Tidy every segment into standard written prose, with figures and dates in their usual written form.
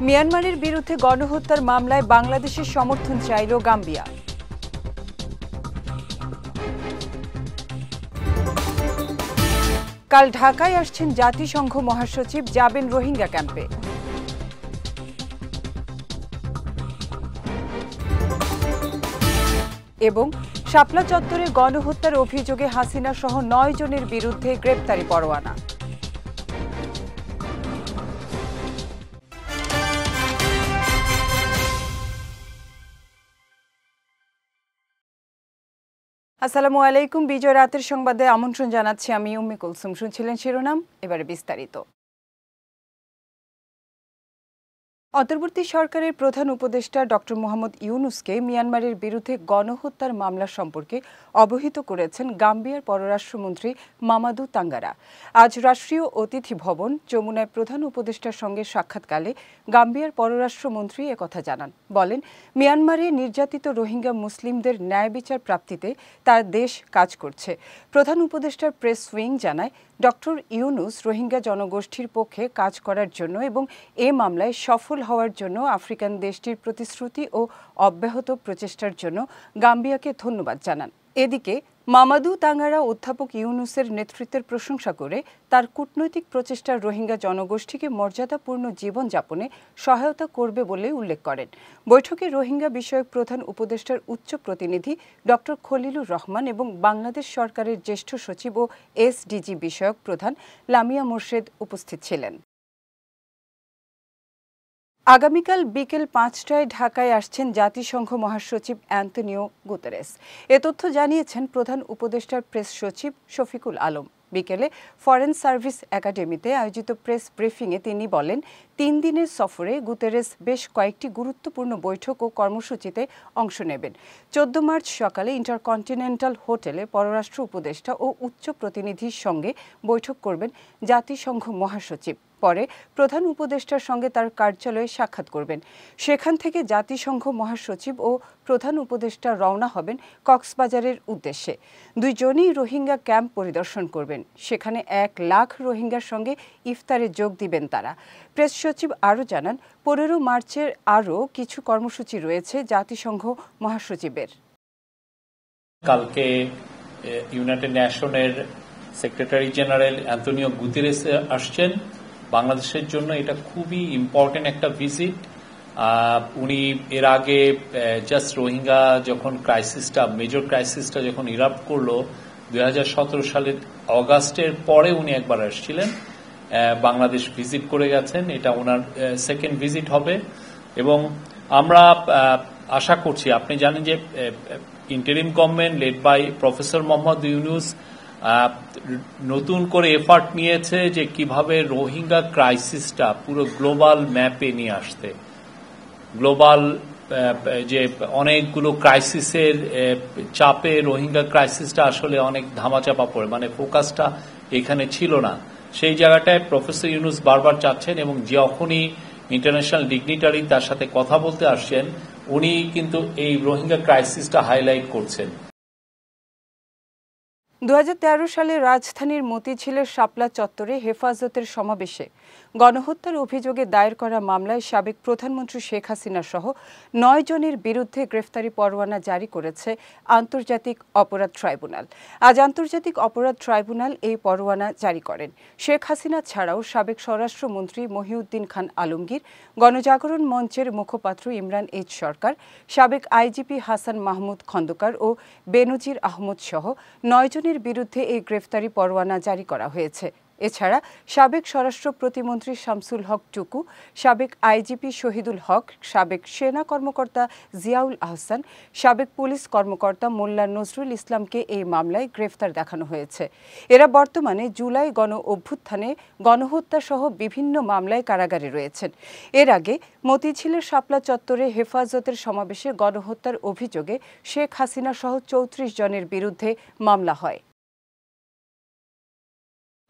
মিয়ানমারের বিরুদ্ধে গণহত্যার মামলায় বাংলাদেশের সমর্থন চাইল গাম্বিয়া। কাল ঢাকায় আসছেন জাতিসংঘ মহাসচিব, যাবেন রোহিঙ্গা ক্যাম্পে। এবং শাপলা চত্বরে গণহত্যার অভিযোগে হাসিনা সহ ৯ জনের বিরুদ্ধে গ্রেপ্তারি পরোয়ানা। আসসালামু আলাইকুম। বিজয় রাতের সংবাদে আমন্ত্রণ জানাচ্ছি আমি উম্মে কুলসুম। শুনছিলেন শিরোনাম, এবারে বিস্তারিত। অন্তর্বর্তী সরকারের প্রধান উপদেষ্টা ডক্টর মোহাম্মদ ইউনুসকে মিয়ানমারের বিরুদ্ধে গণহত্যার মামলা সম্পর্কে অবহিত করেছেন গাম্বিয়ার পররাষ্ট্রমন্ত্রী মামাদু তাঙ্গারা। আজ রাষ্ট্রীয় অতিথি ভবন যমুনায় প্রধান উপদেষ্টার সঙ্গে সাক্ষাৎকালে গাম্বিয়ার পররাষ্ট্রমন্ত্রী একথা জানান। বলেন, মিয়ানমারে নির্যাতিত রোহিঙ্গা মুসলিমদের ন্যায় বিচার প্রাপ্তিতে তার দেশ কাজ করছে। প্রধান উপদেষ্টার প্রেস উইং জানায়, ডক্টর ইউনুস রোহিঙ্গা জনগোষ্ঠীর পক্ষে কাজ করার জন্য এবং এ মামলায় সফল হওয়ার জন্য আফ্রিকান দেশটির প্রতিশ্রুতি ও অব্যাহত প্রচেষ্টার জন্য গাম্বিয়াকে ধন্যবাদ জানান। এদিকে মামাদু তাঙ্গারা অধ্যাপক ইউনুসের নেতৃত্বের প্রশংসা করে তার কূটনৈতিক প্রচেষ্টার রোহিঙ্গা জনগোষ্ঠীকে মর্যাদাপূর্ণ জীবনযাপনে সহায়তা করবে বলে উল্লেখ করেন। বৈঠকে রোহিঙ্গা বিষয়ক প্রধান উপদেষ্টার উচ্চ প্রতিনিধি ডক্টর খলিলুর রহমান এবং বাংলাদেশ সরকারের জ্যেষ্ঠ সচিব ও এসডিজি বিষয়ক প্রধান লামিয়া মোর্শেদ উপস্থিত ছিলেন। আগামীকাল বিকেল ৫টায় ঢাকায় আসছেন জাতিসংঘ মহাসচিব অ্যান্তনিও গুতেরেস। এ তথ্য জানিয়েছেন প্রধান উপদেষ্টার প্রেস সচিব শফিকুল আলম। বিকেলে ফরেন সার্ভিস একাডেমিতে আয়োজিত প্রেস ব্রিফিংয়ে তিনি বলেন, ৩ দিনের সফরে গুতেরেস বেশ কয়েকটি গুরুত্বপূর্ণ বৈঠক ও কর্মসূচিতে অংশ নেবেন। ১৪ মার্চ সকালে ইন্টারকন্টিনেন্টাল হোটেলে পররাষ্ট্র উপদেষ্টা ও উচ্চ প্রতিনিধির সঙ্গে বৈঠক করবেন জাতিসংঘ মহাসচিব। পরে প্রধান উপদেষ্টার সঙ্গে তার কার্যালয়ে সাক্ষাৎ করবেন। সেখান থেকে জাতিসংঘ মহাসচিব ও প্রধান উপদেষ্টা রওনা হবেন কক্সবাজারের উদ্দেশ্যে। দুইজনই রোহিঙ্গা ক্যাম্প পরিদর্শন করবেন। সেখানে ১ লাখ রোহিঙ্গার সঙ্গে ইফতারে যোগ দিবেন তারা। প্রেস সচিব আরও জানান, ১৫ মার্চের আরও কিছু কর্মসূচি রয়েছে জাতিসংঘ মহাসচিবের। কালকে ইউনাইটেড নেশনের সেক্রেটারি জেনারেল অ্যান্তনিও গুতেরেস আসছেন বাংলাদেশের জন্য। এটা খুবই ইম্পর্টেন্ট একটা ভিজিট। উনি এর আগে জাস্ট রোহিঙ্গা যখন মেজর ক্রাইসিসটা যখন ইরাপ্ট করলো ২০১৭ সালের অগাস্টের পরে উনি একবার আসছিলেন, বাংলাদেশ ভিজিট করে গেছেন। এটা ওনার সেকেন্ড ভিজিট হবে এবং আমরা আশা করছি, আপনি জানেন যে interim government led by professor Muhammad Yunus নতুন করে এফার্ট নিয়েছে যে কিভাবে রোহিঙ্গা ক্রাইসিসটা পুরো গ্লোবাল ম্যাপে নিয়ে আসতে। গ্লোবাল যে অনেকগুলো ক্রাইসিসের চাপে রোহিঙ্গা ক্রাইসিসটা আসলে অনেক ধামাচাপা পড়ে, মানে ফোকাসটা এখানে ছিল না। সেই জায়গাটায় প্রফেসর ইউনুস বারবার চাচ্ছেন এবং যখনই ইন্টারন্যাশনাল ডিগনিটারি তার সাথে কথা বলতে আসছেন, উনি কিন্তু এই রোহিঙ্গা ক্রাইসিসটা হাইলাইট করছেন। ২০১৩ সালে রাজধানীর মতিঝিলের শাপলা চত্বরে হেফাজতের সমাবেশে গণহত্যার অভিযোগে দায়ের করা মামলায় সাবেক প্রধানমন্ত্রী শেখ হাসিনা সহ ৯ জনের বিরুদ্ধে গ্রেফতারি পরোয়ানা জারি করেছে আন্তর্জাতিক অপরাধ ট্রাইব্যুনাল। আজ আন্তর্জাতিক অপরাধ ট্রাইব্যুনাল এই পরোয়ানা জারি করেন। শেখ হাসিনা ছাড়াও সাবেক স্বরাষ্ট্রমন্ত্রী মহিউদ্দিন খান আলমগীর, গণজাগরণ মঞ্চের মুখপাত্র ইমরান এইচ সরকার, সাবেক আইজিপি হাসান মাহমুদ খন্দকার ও বেনজির আহমদ সহ ৯ জনের বিরুদ্ধে এই গ্রেফতারি পরোয়ানা জারি করা হয়েছে। এছাড়া সাবেক স্বরাষ্ট্র প্রতিমন্ত্রী শামসুল হক টুকু, সাবেক আইজিপি শহীদুল হক, সাবেক সেনা কর্মকর্তা জিয়াউল আহসান, সাবেক পুলিশ কর্মকর্তা মোল্লা নজরুল ইসলামকে এই মামলায় গ্রেফতার দেখানো হয়েছে। এরা বর্তমানে জুলাই গণ অভ্যুত্থানে গণহত্যা সহ বিভিন্ন মামলায় কারাগারে রয়েছেন। এর আগে মতিঝিলের শাপলা চত্বরে হেফাজতের সমাবেশে গণহত্যার অভিযোগে শেখ হাসিনা সহ ৩৪ জনের বিরুদ্ধে মামলা হয়।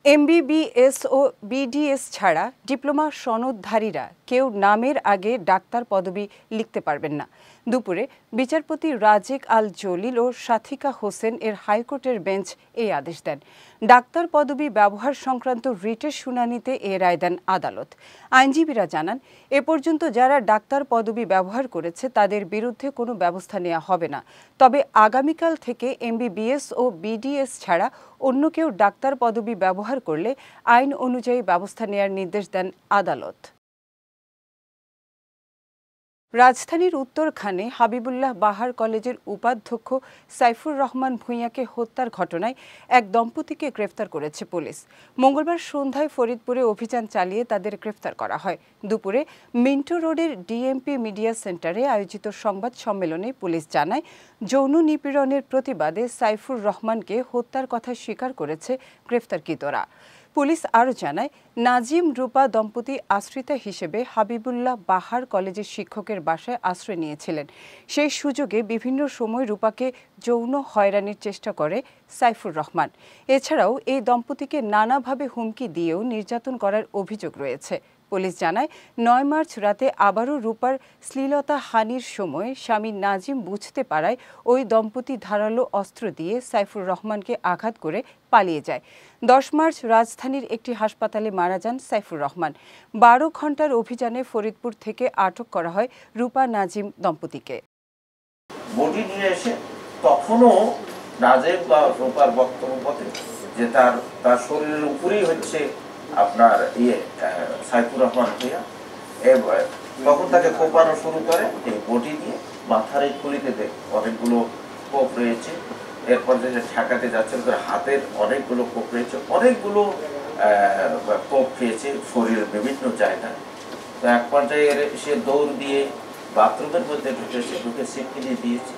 এমবিবিএস ও বিডিএস ছাড়া ডিপ্লোমা সনদধারীরা কেউ নামের আগে ডাক্তার পদবি লিখতে পারবেন না। দুপুরে বিচারপতি রাজেক আল জলিল ও সাথিকা হোসেন এর হাইকোর্টের বেঞ্চ এই আদেশ দেন। ডাক্তার পদবি ব্যবহার সংক্রান্ত রিটের শুনানিতে এ রায় দেন আদালত। আইনজীবীরা জানান, এ পর্যন্ত যারা ডাক্তার পদবি ব্যবহার করেছে তাদের বিরুদ্ধে কোনো ব্যবস্থা নেওয়া হবে না। তবে আগামীকাল থেকে MBBS ও BDS ছাড়া অন্য কেউ ডাক্তার পদবি ব্যবহার করলে আইন অনুযায়ী ব্যবস্থা নেওয়ার নির্দেশ দেন আদালত। রাজধানীর উত্তরখানে হাবিবুল্লাহ বাহার কলেজের উপাধ্যক্ষ সাইফুর রহমান ভূঁইয়াকে হত্যার ঘটনায় এক দম্পতিকে গ্রেফতার করেছে পুলিশ। মঙ্গলবার সন্ধ্যায় ফরিদপুরে অভিযান চালিয়ে তাদের গ্রেফতার করা হয়। দুপুরে মিন্টো রোডের DMP মিডিয়া সেন্টারে আয়োজিত সংবাদ সম্মেলনে পুলিশ জানায়, যৌন নিপীড়নের প্রতিবাদে সাইফুর রহমানকে হত্যার কথা স্বীকার করেছে গ্রেফতারকৃতরা। পুলিশ আরও জানায়, নাজিম রূপা দম্পতি আশ্রিতা হিসেবে হাবিবুল্লাহ বাহার কলেজের শিক্ষকের বাসায় আশ্রয় নিয়েছিলেন। সেই সুযোগে বিভিন্ন সময় রূপাকে যৌন হয়রানির চেষ্টা করে সাইফুর রহমান। এছাড়াও এই দম্পতিকে নানাভাবে হুমকি দিয়েও নির্যাতন করার অভিযোগ রয়েছে। পুলিশ জানায়, 9 মার্চ রাতে আবারও রূপার শ্লীলতা হানির সময় স্বামী নাজিম বুঝতে পারায় ওই দম্পতি ধারালো অস্ত্র দিয়ে সাইফুর রহমানকে আঘাত করে পালিয়ে যায়। 10 মার্চ রাজধানীর একটি হাসপাতালে মারা যান সাইফুর রহমান। 12 ঘন্টার অভিযানে ফরিদপুর থেকে আটক করা হয় রূপা নাজিম দম্পতিকে। বডি নিয়ে এসে তখনও নাজিম বা রূপার বক্তব্য যে তার শরীরের উপরেই হচ্ছে আপনার সাইফুর রহমান ভূঁইয়া, তখন তাকে কোপানো শুরু করে এই বটি দিয়ে। মাথার এই খুলিতে অনেকগুলো কোপ রয়েছে। এরপর যে ঠেকাতে যাচ্ছে হাতের অনেকগুলো কোপ রয়েছে, অনেকগুলো কোপ খেয়েছে শরীরের বিভিন্ন জায়গায়। তো এক পর্যায়ে সে দৌড় দিয়ে বাথরুমের মধ্যে ঢুকে সিটকিনি দিয়েছে।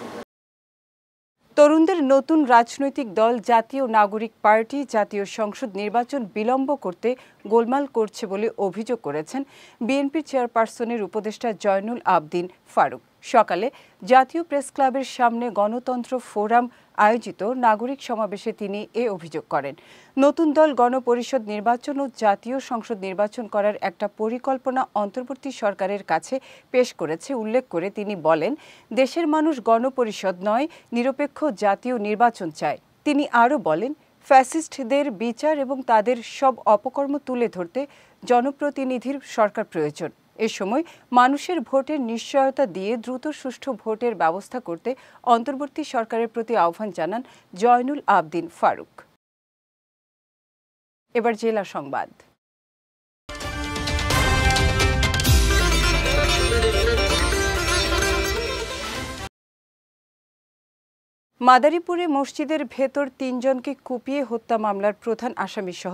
তরুণদের নতুন রাজনৈতিক দল জাতীয় নাগরিক পার্টি জাতীয় সংসদ নির্বাচন বিলম্ব করতে গোলমাল করছে বলে অভিযোগ করেছেন বিএনপির চেয়ারপারসনের উপদেষ্টা জয়নুল আবদিন ফারুক। সকালে জাতীয় প্রেস ক্লাবের সামনে গণতন্ত্র ফোরাম আয়োজিত নাগরিক সমাবেশে তিনি এ অভিযোগ করেন। নতুন দল গণপরিষদ নির্বাচন ও জাতীয় সংসদ নির্বাচন করার একটা পরিকল্পনা অন্তর্বর্তী সরকারের কাছে পেশ করেছে উল্লেখ করে তিনি বলেন, দেশের মানুষ গণপরিষদ নয়, নিরপেক্ষ জাতীয় নির্বাচন চায়। তিনি আরও বলেন, ফ্যাসিস্টদের বিচার এবং তাদের সব অপকর্ম তুলে ধরতে জনপ্রতিনিধির সরকার প্রয়োজন। এ সময় মানুষের ভোটের নিশ্চয়তা দিয়ে দ্রুত সুষ্ঠু ভোটের ব্যবস্থা করতে অন্তর্বর্তী সরকারের প্রতি আহ্বান জানান জয়নুল আবদিন ফারুক। এবার জেলা সংবাদ। মাদারীপুরে মসজিদের ভেতর 3 জনকে কুপিয়ে হত্যা মামলার প্রধান আসামিসহ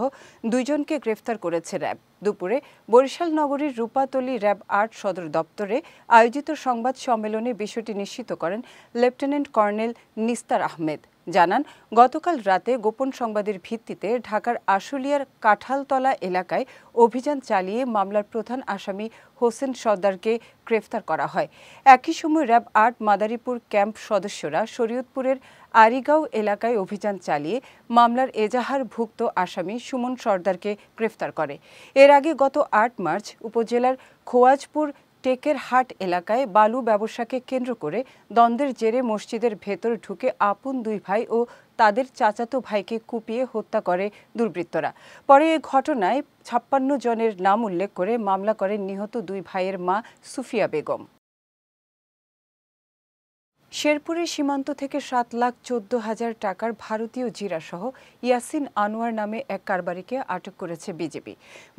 2 জনকে গ্রেফতার করেছে র্যাব। দুপুরে বরিশাল নগরীর রূপাতলী র্যাব 8 সদর দপ্তরে আয়োজিত সংবাদ সম্মেলনে বিষয়টি নিশ্চিত করেন লেফটেন্যান্ট কর্নেল নিস্তার আহমেদ। জানান, গতকাল রাতে গোপন সংবাদের ভিত্তিতে ঢাকার আশুলিয়ার কাঁঠালতলা এলাকায় অভিযান চালিয়ে মামলার প্রধান আসামি হোসেন সর্দারকে গ্রেফতার করা হয়। একই সময় র্যাব 8 মাদারীপুর ক্যাম্প সদস্যরা শরীয়তপুরের আরিগাঁও এলাকায় অভিযান চালিয়ে মামলার এজাহারভুক্ত আসামি সুমন সর্দারকে গ্রেফতার করে। এর আগে গত 8 মার্চ উপজেলার খোয়াজপুর টেকেরহাট এলাকায় বালু ব্যবসাকে কেন্দ্র করে দ্বন্দ্বের জেরে মসজিদের ভেতর ঢুকে আপন 2 ভাই ও তাদের চাচাতো ভাইকে কুপিয়ে হত্যা করে দুর্বৃত্তরা। পরে এ ঘটনায় 56 জনের নাম উল্লেখ করে মামলা করেন নিহত 2 ভাইয়ের মা সুফিয়া বেগম। শেরপুরের সীমান্ত থেকে 7,14,000 টাকার ভারতীয় জিরাসহ ইয়াসিন আনোয়ার নামে এক কারবারিকে আটক করেছে বিজিবি।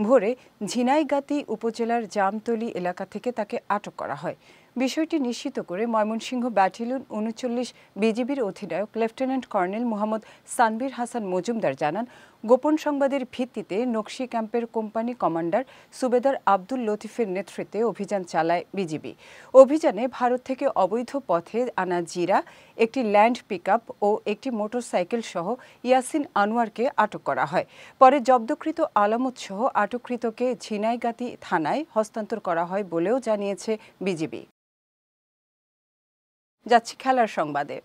ভোরে ঝিনাইগাতি উপজেলার জামতলী এলাকা থেকে তাকে আটক করা হয়। বিষয়টি নিশ্চিত করে ময়মনসিংহ ব্যাটালিয়ন 39 বিজিবির অধিনায়ক লেফটেন্যান্ট কর্নেল মোহাম্মদ সানবীর হাসান মজুমদার জানান, গোপন সংবাদের ভিত্তিতে নকশি ক্যাম্পের কোম্পানি কমান্ডার সুবেদার আব্দুল লতিফের নেতৃত্বে অভিযান চালায় বিজিবি। অভিযানে ভারত থেকে অবৈধ পথে আনা জিরা, একটি ল্যান্ড পিকআপ ও একটি মোটরসাইকেল সহ ইয়াসিন আনোয়ারকে আটক করা হয়। পরে জব্দকৃত আলামত সহ আটককৃতকে ঝিনাইগাতি থানায় হস্তান্তর করা হয় বলেও জানিয়েছে বিজিবি। যাচ্ছি খেলার সংবাদে।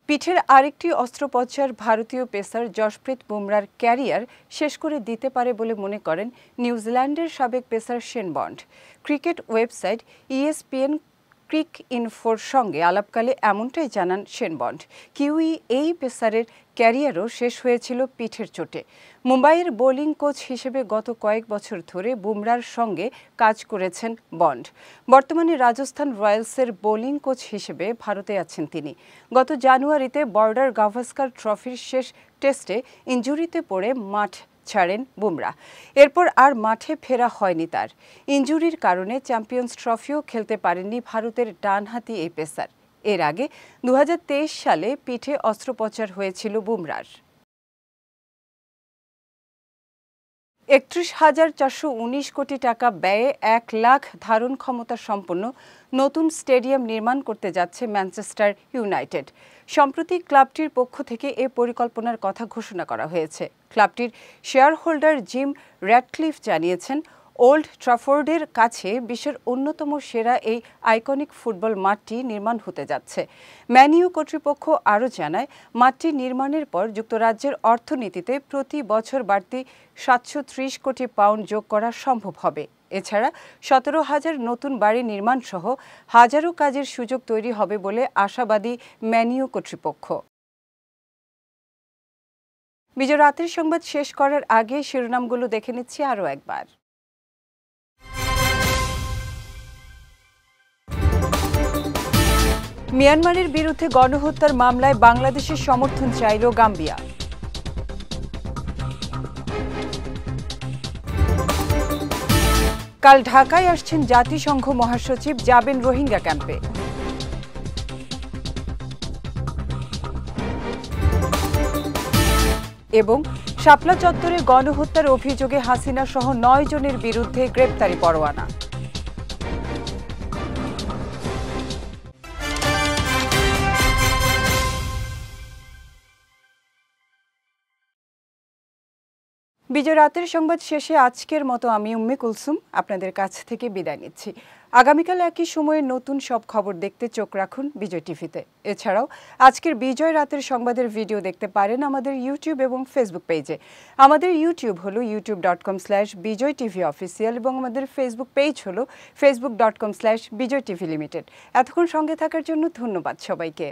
পিঠের আরেকটি অস্ত্রোপচার ভারতীয় পেসার জশপ্রীত বুমরার ক্যারিয়ার শেষ করে দিতে পারে বলে মনে করেন নিউজিল্যান্ডের সাবেক pacer Shane bond. Cricket website ESPN ক্রিক ইনফোর সঙ্গে আলাপকালে এমনটাই জানান শেন বন্ড। কিউই এই পেসারের ক্যারিয়ারও শেষ হয়েছিল পিঠের চোটে। মুম্বাইয়ের বোলিং কোচ হিসেবে গত কয়েক বছর ধরে বুমরার সঙ্গে কাজ করেছেন বন্ড। বর্তমানে রাজস্থান রয়্যালসের বোলিং কোচ হিসেবে ভারতে আছেন তিনি। গত জানুয়ারিতে বর্ডার গাভাস্কার ট্রফির শেষ টেস্টে ইনজুরিতে পড়ে মাঠ ছাড়েন বুমরা। এরপর আর মাঠে ফেরা হয়নি তার। ইনজুরির কারণে চ্যাম্পিয়ন্স ট্রফিও খেলতে পারেননি ভারতের ডানহাতি এই পেসার। এর আগে 2023 সালে পিঠে অস্ত্রোপচার হয়েছিল বুমরার। 31,419 কোটি টাকা ব্যয়ে 1 লাখ ধারণ ক্ষমতা সম্পন্ন নতুন স্টেডিয়াম নির্মাণ করতে যাচ্ছে ম্যানচেস্টার ইউনাইটেড। সম্প্রতি ক্লাবটির পক্ষ থেকে এ পরিকল্পনার কথা ঘোষণা করা হয়েছে। ক্লাবটির শেয়ার হোল্ডার জিম র্যাডক্লিফ জানিয়েছেন, ওল্ড ট্রাফোর্ডের কাছে বিশ্বের অন্যতম সেরা এই আইকনিক ফুটবল মাঠটি নির্মাণ হতে যাচ্ছে। ম্যান ইউ কর্তৃপক্ষ আরও জানায়, মাঠটি নির্মাণের পর যুক্তরাজ্যের অর্থনীতিতে প্রতি বছর বাড়তি 730 কোটি পাউন্ড যোগ করা সম্ভব হবে। এছাড়া 17,000 নতুন বাড়ি নির্মাণ সহ হাজারো কাজের সুযোগ তৈরি হবে বলে আশাবাদী ম্যান ইউ কর্তৃপক্ষ। বিজয় রাতের সংবাদ শেষ করার আগে শিরোনামগুলো দেখে নিচ্ছি আরও একবার। মিয়ানমারের বিরুদ্ধে গণহত্যার মামলায় বাংলাদেশের সমর্থন চাইল গাম্বিয়া। কাল ঢাকায় আসছেন জাতিসংঘ মহাসচিব, যাবেন রোহিঙ্গা ক্যাম্পে। এবং শাপলা চত্বরে গণহত্যার অভিযোগে হাসিনা সহ 9 জনের বিরুদ্ধে গ্রেপ্তারি পরোয়ানা। বিজয় রাতের সংবাদ শেষে আজকের মতো আমি উম্মে কুলসুম আপনাদের কাছ থেকে বিদায় নিচ্ছি। আগামীকাল একই সময়ে নতুন সব খবর দেখতে চোখ রাখুন বিজয় টিভিতে। এছাড়াও আজকের বিজয় রাতের সংবাদের ভিডিও দেখতে পারেন আমাদের ইউটিউব এবং ফেসবুক পেজে। আমাদের ইউটিউব হলো youtube.com/bijoytvofficial এবং আমাদের ফেসবুক পেজ হলো facebook.com/bijoytvlimited। এতক্ষণ সঙ্গে থাকার জন্য ধন্যবাদ সবাইকে।